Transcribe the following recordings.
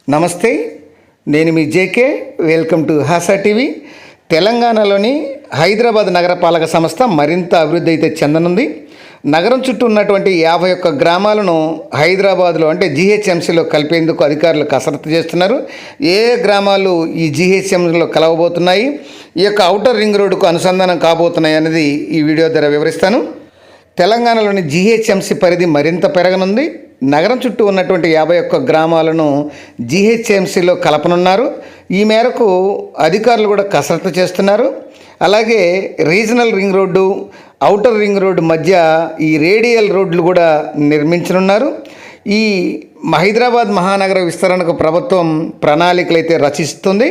నమస్తే, నేను మీ JK. Welcome to Hasa TV. తెలంగాణలోని హైదరాబాద్ నగరపాలక సంస్థ మరింత అభివృద్ధి అయితే చెందనుంది. నగరం చుట్టూ ఉన్నటువంటి 51 గ్రామాలను హైదరాబాద్లో అంటే జీహెచ్ఎంసీలో కలిపేందుకు అధికారులు కసరత్తు చేస్తున్నారు. ఏ గ్రామాలు ఈ జీహెచ్ఎంసీలో కలవబోతున్నాయి, ఈ యొక్క ఔటర్ రింగ్ రోడ్డుకు అనుసంధానం కాబోతున్నాయి అనేది ఈ వీడియో ద్వారా వివరిస్తాను. తెలంగాణలోని జీహెచ్ఎంసీ పరిధి మరింత పెరగనుంది. నగరం చుట్టూ ఉన్నటువంటి 51 గ్రామాలను జీహెచ్ఎంసీలో కలపనున్నారు. ఈ మేరకు అధికారులు కూడా కసరత్తు చేస్తున్నారు. అలాగే regional ring road, outer ring road మధ్య ఈ రేడియల్ రోడ్లు కూడా నిర్మించనున్నారు. ఈ హైదరాబాద్ మహానగర విస్తరణకు ప్రభుత్వం ప్రణాళికలు అయితే రచిస్తుంది.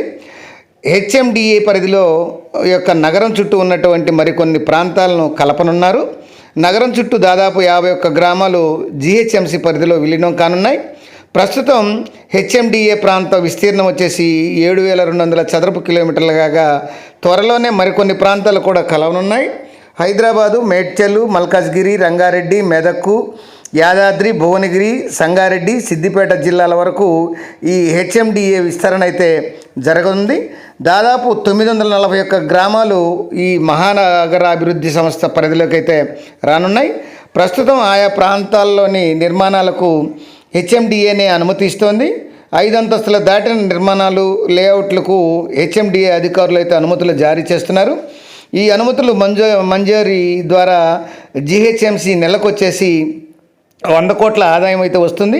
హెచ్ఎండిఏ పరిధిలో యొక్క నగరం చుట్టూ ఉన్నటువంటి మరికొన్ని ప్రాంతాలను కలపనున్నారు. నగరం చుట్టూ దాదాపు 51 గ్రామాలు జీహెచ్ఎంసీ పరిధిలో విలీనం కానున్నాయి. ప్రస్తుతం హెచ్ఎండిఏ ప్రాంత విస్తీర్ణం వచ్చేసి 7,200 చదరపు కిలోమీటర్లు కాగా త్వరలోనే మరికొన్ని ప్రాంతాలు కూడా కలవనున్నాయి. హైదరాబాదు, మేడ్చల్, మల్కాజ్గిరి, రంగారెడ్డి, మెదక్కు, యాదాద్రి, భువనగిరి, సంగారెడ్డి, సిద్దిపేట జిల్లాల వరకు ఈ హెచ్ఎండిఏ విస్తరణ అయితే జరగనుంది. దాదాపు 941 గ్రామాలు ఈ మహానగర అభివృద్ధి సంస్థ పరిధిలోకి అయితే రానున్నాయి. ప్రస్తుతం ఆయా ప్రాంతాల్లోని నిర్మాణాలకు హెచ్ఎండిఏనే అనుమతిస్తోంది. 5 అంతస్తుల దాటిన నిర్మాణాలు, లేఅవుట్లకు హెచ్ఎండిఏ అధికారులు అయితే అనుమతులు జారీ చేస్తున్నారు. ఈ అనుమతులు మంజూరీ ద్వారా జీహెచ్ఎంసీ నెలకు వచ్చేసి 100 కోట్ల ఆదాయం అయితే వస్తుంది.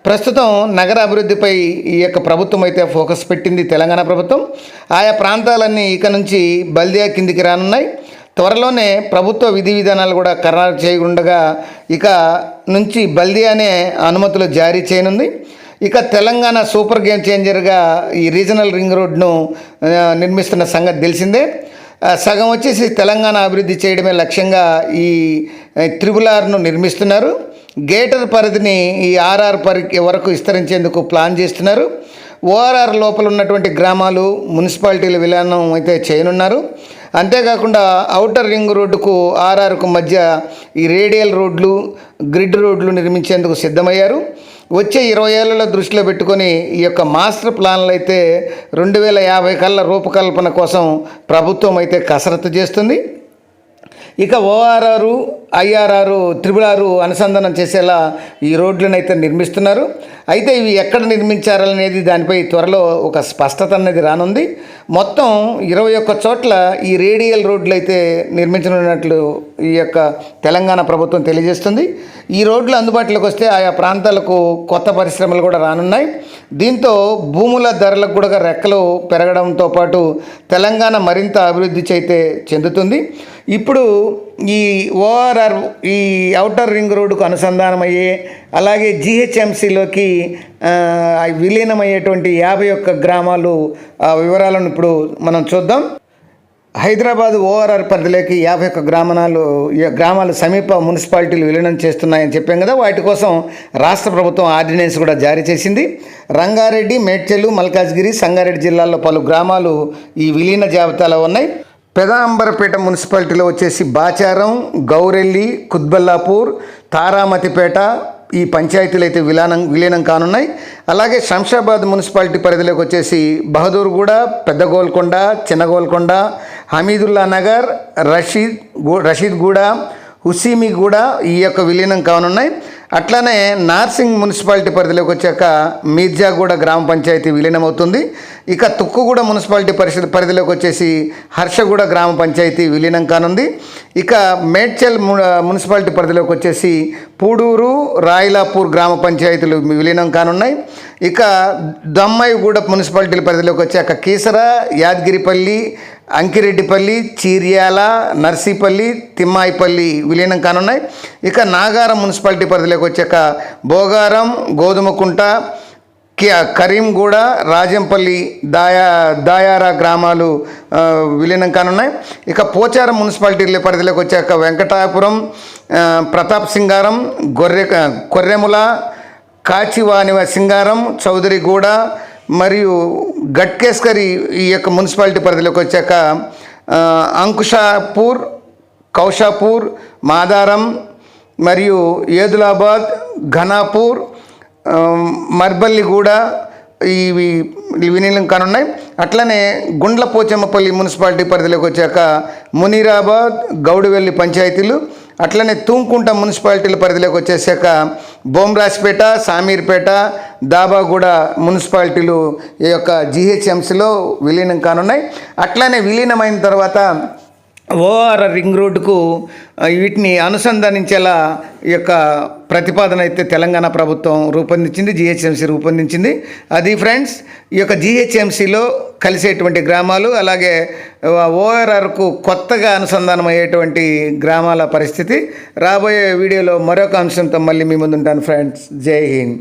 ప్రస్తుతం నగర అభివృద్ధిపై ఈ యొక్క ప్రభుత్వం అయితే ఫోకస్ పెట్టింది తెలంగాణ ప్రభుత్వం. ఆయా ప్రాంతాలన్నీ ఇక నుంచి బల్దియా కిందికి రానున్నాయి. త్వరలోనే ప్రభుత్వ విధి విధానాలు కూడా ఖరారు చేయకుండా ఇక నుంచి బల్దియానే అనుమతులు జారీ చేయనుంది. ఇక తెలంగాణ సూపర్ గేమ్ చేంజర్గా ఈ రీజనల్ రింగ్ రోడ్ను నిర్మిస్తున్న సంగతి తెలిసిందే. సగం వచ్చేసి తెలంగాణ అభివృద్ధి చేయడమే లక్ష్యంగా ఈ త్రిబుల్-ఆర్ను నిర్మిస్తున్నారు. గేటర్ పరిధిని ఈ ఆర్ఆర్ వరకు విస్తరించేందుకు ప్లాన్ చేస్తున్నారు. ఓఆర్ఆర్ లోపల ఉన్నటువంటి గ్రామాలు, మున్సిపాలిటీల విలీనం అయితే చేయనున్నారు. అంతేకాకుండా ఔటర్ రింగ్ రోడ్డుకు ఆర్ఆర్కు మధ్య ఈ రేడియల్ రోడ్లు, గ్రిడ్ రోడ్లు నిర్మించేందుకు సిద్ధమయ్యారు. వచ్చే 20 ఏళ్లలో దృష్టిలో పెట్టుకొని ఈ యొక్క మాస్టర్ ప్లాన్లు అయితే 2050 కల్లా రూపకల్పన కోసం ప్రభుత్వం అయితే కసరత్తు చేస్తుంది. ఇక ఓఆర్ఆర్, ఐఆర్ఆర్, త్రిబుల్-ఆర్ అనుసంధానం చేసేలా ఈ రోడ్లను అయితే నిర్మిస్తున్నారు. అయితే ఇవి ఎక్కడ నిర్మించారనేది దానిపై త్వరలో ఒక స్పష్టత అనేది రానుంది. మొత్తం 21 చోట్ల ఈ రేడియల్ రోడ్లు అయితే నిర్మించనున్నట్లు ఈ యొక్క తెలంగాణ ప్రభుత్వం తెలియజేస్తుంది. ఈ రోడ్లు అందుబాటులోకి వస్తే ఆయా ప్రాంతాలకు కొత్త పరిశ్రమలు కూడా రానున్నాయి. దీంతో భూముల ధరలకు కూడా రెక్కలు పెరగడంతో పాటు తెలంగాణ మరింత అభివృద్ధి అయితే చెందుతుంది. ఇప్పుడు ఈ ఓఆర్ఆర్, ఈ ఔటర్ రింగ్ రోడ్డుకు అనుసంధానమయ్యే, అలాగే జీహెచ్ఎంసీలోకి విలీనమయ్యేటువంటి 51 గ్రామాలు వివరాలను ఇప్పుడు మనం చూద్దాం. హైదరాబాద్ ఓఆర్ఆర్ పరిధిలోకి 51 గ్రామాలు సమీప మున్సిపాలిటీలు విలీనం చేస్తున్నాయని చెప్పాం కదా. వాటి కోసం రాష్ట్ర ప్రభుత్వం ఆర్డినెన్స్ కూడా జారీ చేసింది. రంగారెడ్డి, మేడ్చల్, మల్కాజ్గిరి, సంగారెడ్డి జిల్లాల్లో పలు గ్రామాలు ఈ విలీన జాబితాలో ఉన్నాయి. పెదాంబరపేట మున్సిపాలిటీలో వచ్చేసి బాచారం, గౌరెల్లి, కుత్బల్లాపూర్, తారామతిపేట ఈ పంచాయతీలు అయితే విలీనం కానున్నాయి. అలాగే శంషాబాద్ మున్సిపాలిటీ పరిధిలోకి వచ్చేసి బహదూర్గూడ, పెద్ద గోల్కొండ, చిన్న గోల్కొండ, హమీదుల్లా నగర్, రషీద్గూడ, హుసీమిగూడ ఈ యొక్క విలీనం కానున్నాయి. అట్లానే నార్సింగ్ మున్సిపాలిటీ పరిధిలోకి వచ్చాక మీర్జాగూడ గ్రామ పంచాయతీ విలీనమవుతుంది. ఇక తుక్కుగూడ మున్సిపాలిటీ పరిధిలోకి వచ్చేసి హర్షగూడ గ్రామ పంచాయతీ విలీనం కానుంది. ఇక మేడ్చల్ మున్సిపాలిటీ పరిధిలోకి వచ్చేసి పూడూరు, రాయలాపూర్ గ్రామ పంచాయతీలు విలీనం కానున్నాయి. ఇక దమ్మాయిగూడ మున్సిపాలిటీల పరిధిలోకి వచ్చాక కీసర, యాదగిరిపల్లి, అంకిరెడ్డిపల్లి, చీర్యాల, నర్సీపల్లి, తిమ్మాయిపల్లి విలీనం కానున్నాయి. ఇక నాగారం మున్సిపాలిటీ పరిధిలోకి వచ్చాక భోగారం, గోధుమకుంట, కరీంగూడ, రాజంపల్లి, దాయారా గ్రామాలు విలీనం కానున్నాయి. ఇక పోచారం మున్సిపాలిటీ పరిధిలోకి వచ్చాక వెంకటాపురం, ప్రతాప్ సింగారం, కొర్రెముల, కాచివానివ సింగారం, చౌదరిగూడ మరియు గట్కేస్కరి ఈ యొక్క మున్సిపాలిటీ పరిధిలోకి వచ్చాక అంకుషాపూర్, కౌషాపూర్, మాదారం మరియు ఏదులాబాద్, ఘనాపూర్, మర్బల్లిగూడ, ఇవి విలీనం కానున్నాయి. అట్లనే గుండ్లపోచమ్మపల్లి మున్సిపాలిటీ పరిధిలోకి వచ్చాక మునీరాబాద్, గౌడువెల్లి పంచాయతీలు, అట్లనే తూంకుంట మున్సిపాలిటీల పరిధిలోకి వచ్చేసాక బోమ్రాజ్పేట, సామీర్పేట, దాబాగూడ మున్సిపాలిటీలు ఈ యొక్క జిహెచ్ఎంసీలో విలీనం కానున్నాయి. అట్లనే విలీనమైన తర్వాత ఓఆర్ఆర్ రింగ్ రోడ్డుకు వీటిని అనుసంధానించేలా ఈ యొక్క ప్రతిపాదన అయితే తెలంగాణ ప్రభుత్వం రూపొందించింది, జిహెచ్ఎంసీ రూపొందించింది. అది ఫ్రెండ్స్ ఈ యొక్క జిహెచ్ఎంసీలో కలిసేటువంటి గ్రామాలు, అలాగే ఓఆర్ఆర్కు కొత్తగా అనుసంధానం అయ్యేటువంటి గ్రామాల పరిస్థితి. రాబోయే వీడియోలో మరొక అంశంతో మళ్ళీ మీ ముందుంటాను ఫ్రెండ్స్. జై హింద్.